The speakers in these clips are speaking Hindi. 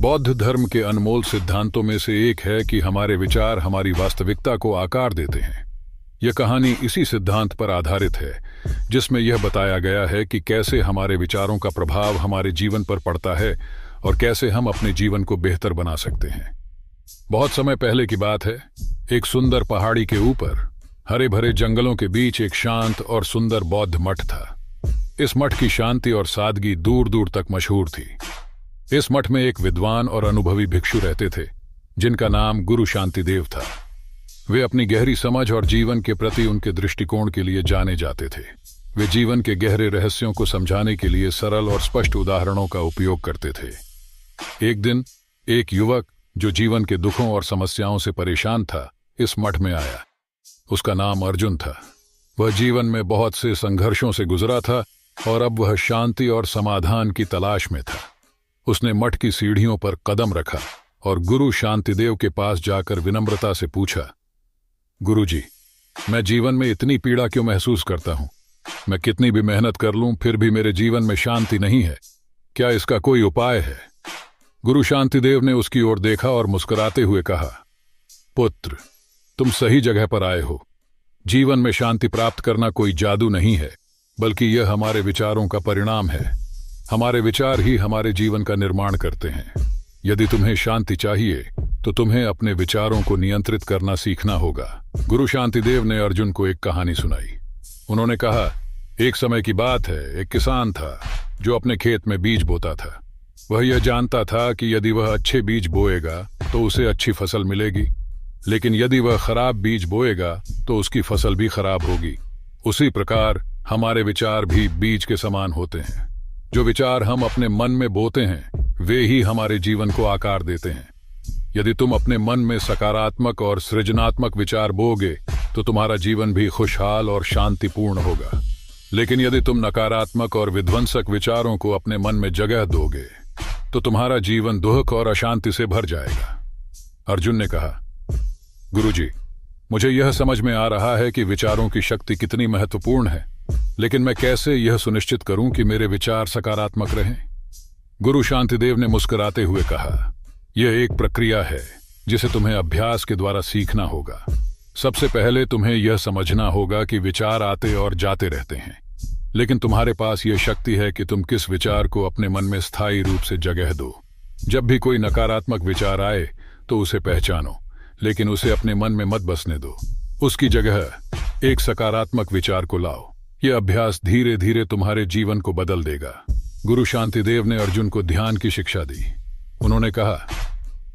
बौद्ध धर्म के अनमोल सिद्धांतों में से एक है कि हमारे विचार हमारी वास्तविकता को आकार देते हैं। यह कहानी इसी सिद्धांत पर आधारित है, जिसमें यह बताया गया है कि कैसे हमारे विचारों का प्रभाव हमारे जीवन पर पड़ता है और कैसे हम अपने जीवन को बेहतर बना सकते हैं। बहुत समय पहले की बात है। एक सुंदर पहाड़ी के ऊपर हरे भरे जंगलों के बीच एक शांत और सुंदर बौद्ध मठ था। इस मठ की शांति और सादगी दूर दूर तक मशहूर थी। इस मठ में एक विद्वान और अनुभवी भिक्षु रहते थे, जिनका नाम गुरु शांतिदेव था। वे अपनी गहरी समझ और जीवन के प्रति उनके दृष्टिकोण के लिए जाने जाते थे। वे जीवन के गहरे रहस्यों को समझाने के लिए सरल और स्पष्ट उदाहरणों का उपयोग करते थे। एक दिन एक युवक जो जीवन के दुखों और समस्याओं से परेशान था, इस मठ में आया। उसका नाम अर्जुन था। वह जीवन में बहुत से संघर्षों से गुजरा था और अब वह शांति और समाधान की तलाश में था। उसने मठ की सीढ़ियों पर कदम रखा और गुरु शांतिदेव के पास जाकर विनम्रता से पूछा, गुरुजी, मैं जीवन में इतनी पीड़ा क्यों महसूस करता हूं? मैं कितनी भी मेहनत कर लूं फिर भी मेरे जीवन में शांति नहीं है। क्या इसका कोई उपाय है? गुरु शांतिदेव ने उसकी ओर देखा और मुस्कुराते हुए कहा, पुत्र, तुम सही जगह पर आए हो। जीवन में शांति प्राप्त करना कोई जादू नहीं है, बल्कि यह हमारे विचारों का परिणाम है। हमारे विचार ही हमारे जीवन का निर्माण करते हैं। यदि तुम्हें शांति चाहिए तो तुम्हें अपने विचारों को नियंत्रित करना सीखना होगा। गुरु शांतिदेव ने अर्जुन को एक कहानी सुनाई। उन्होंने कहा, एक समय की बात है, एक किसान था जो अपने खेत में बीज बोता था। वह यह जानता था कि यदि वह अच्छे बीज बोएगा तो उसे अच्छी फसल मिलेगी, लेकिन यदि वह खराब बीज बोएगा तो उसकी फसल भी खराब होगी। उसी प्रकार हमारे विचार भी बीज के समान होते हैं। जो विचार हम अपने मन में बोते हैं वे ही हमारे जीवन को आकार देते हैं। यदि तुम अपने मन में सकारात्मक और सृजनात्मक विचार बोगे तो तुम्हारा जीवन भी खुशहाल और शांतिपूर्ण होगा। लेकिन यदि तुम नकारात्मक और विध्वंसक विचारों को अपने मन में जगह दोगे तो तुम्हारा जीवन दुख और अशांति से भर जाएगा। अर्जुन ने कहा, गुरुजी, मुझे यह समझ में आ रहा है कि विचारों की शक्ति कितनी महत्वपूर्ण है, लेकिन मैं कैसे यह सुनिश्चित करूं कि मेरे विचार सकारात्मक रहें? गुरु शांतिदेव ने मुस्कुराते हुए कहा, यह एक प्रक्रिया है जिसे तुम्हें अभ्यास के द्वारा सीखना होगा। सबसे पहले तुम्हें यह समझना होगा कि विचार आते और जाते रहते हैं, लेकिन तुम्हारे पास यह शक्ति है कि तुम किस विचार को अपने मन में स्थायी रूप से जगह दो। जब भी कोई नकारात्मक विचार आए तो उसे पहचानो, लेकिन उसे अपने मन में मत बसने दो। उसकी जगह एक सकारात्मक विचार को लाओ। यह अभ्यास धीरे धीरे तुम्हारे जीवन को बदल देगा। गुरु शांतिदेव ने अर्जुन को ध्यान की शिक्षा दी। उन्होंने कहा,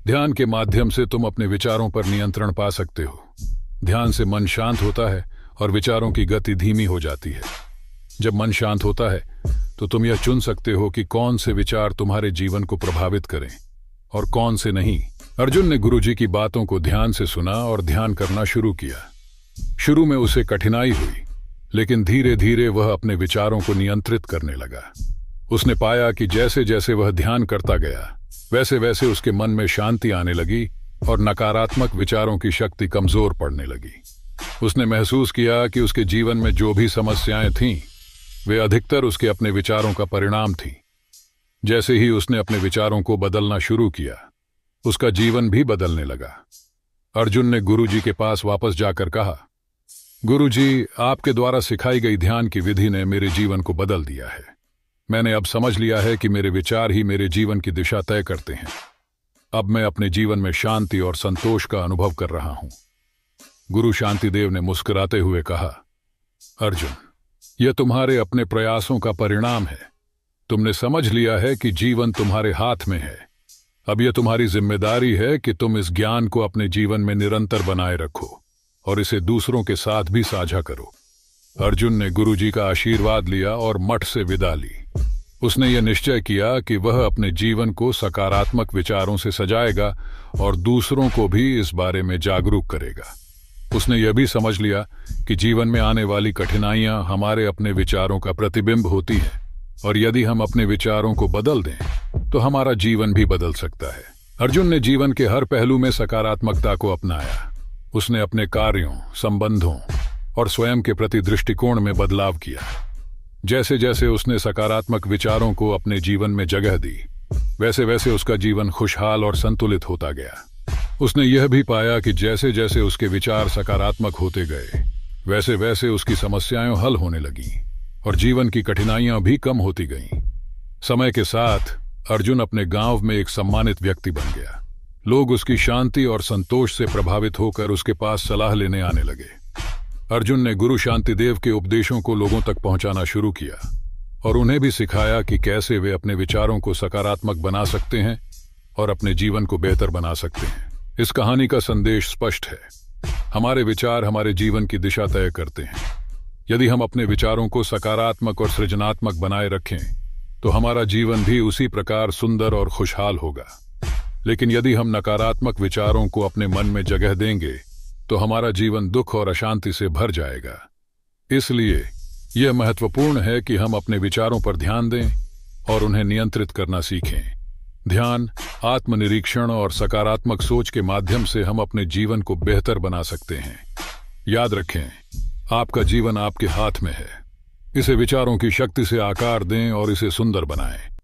ध्यान के माध्यम से तुम अपने विचारों पर नियंत्रण पा सकते हो। ध्यान से मन शांत होता है और विचारों की गति धीमी हो जाती है। जब मन शांत होता है तो तुम यह चुन सकते हो कि कौन से विचार तुम्हारे जीवन को प्रभावित करें और कौन से नहीं। अर्जुन ने गुरुजी की बातों को ध्यान से सुना और ध्यान करना शुरू किया। शुरू में उसे कठिनाई हुई, लेकिन धीरे धीरे वह अपने विचारों को नियंत्रित करने लगा। उसने पाया कि जैसे जैसे वह ध्यान करता गया वैसे वैसे उसके मन में शांति आने लगी और नकारात्मक विचारों की शक्ति कमजोर पड़ने लगी। उसने महसूस किया कि उसके जीवन में जो भी समस्याएं थीं वे अधिकतर उसके अपने विचारों का परिणाम थीं। जैसे ही उसने अपने विचारों को बदलना शुरू किया, उसका जीवन भी बदलने लगा। अर्जुन ने गुरुजी के पास वापस जाकर कहा, गुरुजी, आपके द्वारा सिखाई गई ध्यान की विधि ने मेरे जीवन को बदल दिया है। मैंने अब समझ लिया है कि मेरे विचार ही मेरे जीवन की दिशा तय करते हैं। अब मैं अपने जीवन में शांति और संतोष का अनुभव कर रहा हूं। गुरु शांतिदेव ने मुस्कुराते हुए कहा, अर्जुन, यह तुम्हारे अपने प्रयासों का परिणाम है। तुमने समझ लिया है कि जीवन तुम्हारे हाथ में है। अब यह तुम्हारी जिम्मेदारी है कि तुम इस ज्ञान को अपने जीवन में निरंतर बनाए रखो और इसे दूसरों के साथ भी साझा करो। अर्जुन ने गुरुजी का आशीर्वाद लिया और मठ से विदा ली। उसने यह निश्चय किया कि वह अपने जीवन को सकारात्मक विचारों से सजाएगा और दूसरों को भी इस बारे में जागरूक करेगा। उसने यह भी समझ लिया कि जीवन में आने वाली कठिनाइयां हमारे अपने विचारों का प्रतिबिंब होती हैं और यदि हम अपने विचारों को बदल दें तो हमारा जीवन भी बदल सकता है। अर्जुन ने जीवन के हर पहलू में सकारात्मकता को अपनाया। उसने अपने कार्यों, संबंधों और स्वयं के प्रति दृष्टिकोण में बदलाव किया। जैसे जैसे उसने सकारात्मक विचारों को अपने जीवन में जगह दी, वैसे वैसे उसका जीवन खुशहाल और संतुलित होता गया। उसने यह भी पाया कि जैसे जैसे उसके विचार सकारात्मक होते गए, वैसे वैसे उसकी समस्याएं हल होने लगीं और जीवन की कठिनाइयां भी कम होती गईं। समय के साथ अर्जुन अपने गांव में एक सम्मानित व्यक्ति बन गया। लोग उसकी शांति और संतोष से प्रभावित होकर उसके पास सलाह लेने आने लगे। अर्जुन ने गुरु शांतिदेव के उपदेशों को लोगों तक पहुंचाना शुरू किया और उन्हें भी सिखाया कि कैसे वे अपने विचारों को सकारात्मक बना सकते हैं और अपने जीवन को बेहतर बना सकते हैं। इस कहानी का संदेश स्पष्ट है। हमारे विचार हमारे जीवन की दिशा तय करते हैं। यदि हम अपने विचारों को सकारात्मक और सृजनात्मक बनाए रखें तो हमारा जीवन भी उसी प्रकार सुंदर और खुशहाल होगा। लेकिन यदि हम नकारात्मक विचारों को अपने मन में जगह देंगे तो हमारा जीवन दुख और अशांति से भर जाएगा। इसलिए यह महत्वपूर्ण है कि हम अपने विचारों पर ध्यान दें और उन्हें नियंत्रित करना सीखें। ध्यान, आत्मनिरीक्षण और सकारात्मक सोच के माध्यम से हम अपने जीवन को बेहतर बना सकते हैं। याद रखें, आपका जीवन आपके हाथ में है। इसे विचारों की शक्ति से आकार दें और इसे सुंदर बनाएं।